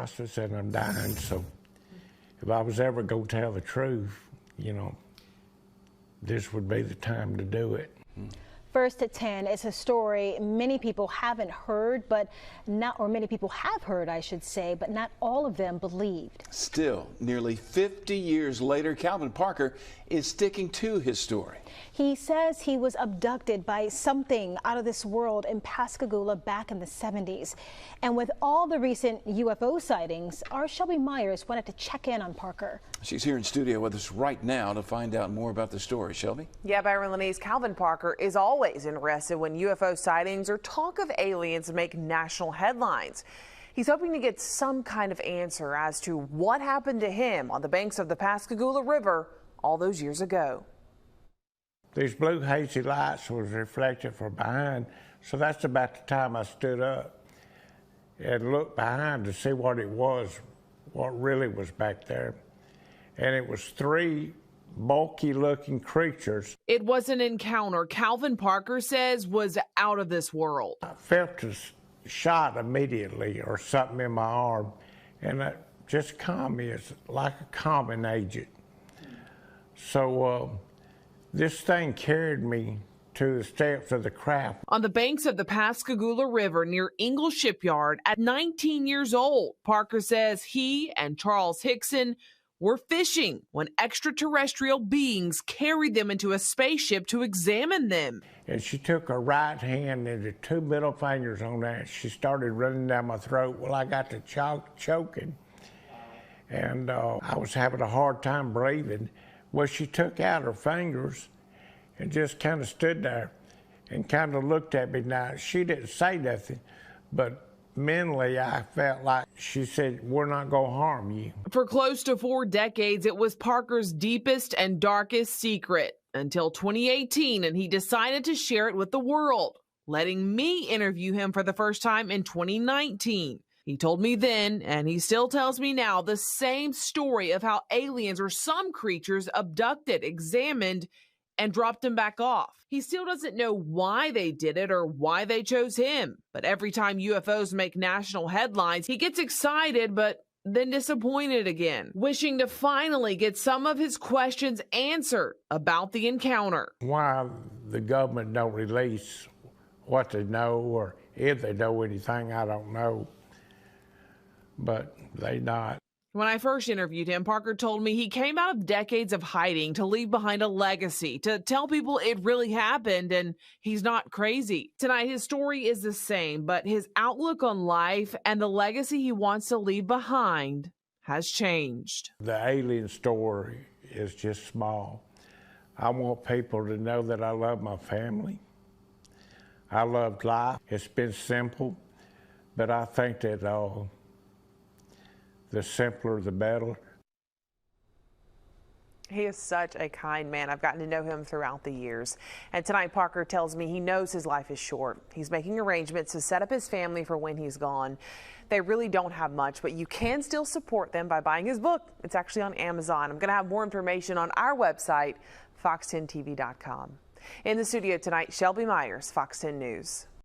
hospice and I'm dying, so if I was ever going to tell the truth, this would be the time to do it. First at 10 is a story many people haven't heard, many people have heard, I should say, but not all of them believed. Still, nearly 50 years later, Calvin Parker is sticking to his story. He says he was abducted by something out of this world in Pascagoula back in the 70s. And with all the recent UFO sightings, our Shelby Myers wanted to check in on Parker. She's here in studio with us right now to find out more about the story. Shelby? Yeah, Byron Lanise, Calvin Parker is always interested when UFO sightings or talk of aliens make national headlines. He's hoping to get some kind of answer as to what happened to him on the banks of the Pascagoula River all those years ago. These blue hazy lights was reflected from behind, so that's about the time I stood up and looked behind to see what it was, what really was back there. And it was three bulky-looking creatures. It was an encounter Calvin Parker says was out of this world. I felt a shot immediately or something in my arm, and it just calmed me. It's like a calming agent. So this thing carried me to the steps of the craft. On the banks of the Pascagoula River near Ingalls Shipyard at 19 years old, Parker says he and Charles Hickson were fishing when extraterrestrial beings carried them into a spaceship to examine them. And she took her right hand and the two middle fingers on that. She started running down my throat. Well, I got to choking. And I was having a hard time breathing. Well, she took out her fingers and just kind of stood there and kind of looked at me. Now, she didn't say nothing, but mentally, I felt like she said, we're not going to harm you. For close to 4 decades, it was Parker's deepest and darkest secret until 2018, and he decided to share it with the world, letting me interview him for the first time in 2019. He told me then, and he still tells me now, the same story of how aliens or some creatures abducted, examined, and dropped him back off. He still doesn't know why they did it or why they chose him. But every time UFOs make national headlines, he gets excited, but then disappointed again, wishing to finally get some of his questions answered about the encounter. Why the government don't release what they know, or if they know anything, I don't know. But they not. When I first interviewed him, Parker told me he came out of decades of hiding to leave behind a legacy, to tell people it really happened and he's not crazy. Tonight, his story is the same, but his outlook on life and the legacy he wants to leave behind has changed. The alien story is just small. I want people to know that I love my family. I loved life. It's been simple, but I think that the simpler, the better. He is such a kind man. I've gotten to know him throughout the years. And tonight, Parker tells me he knows his life is short. He's making arrangements to set up his family for when he's gone. They really don't have much, but you can still support them by buying his book. It's actually on Amazon. I'm going to have more information on our website, fox10tv.com. In the studio tonight, Shelby Myers, Fox 10 News.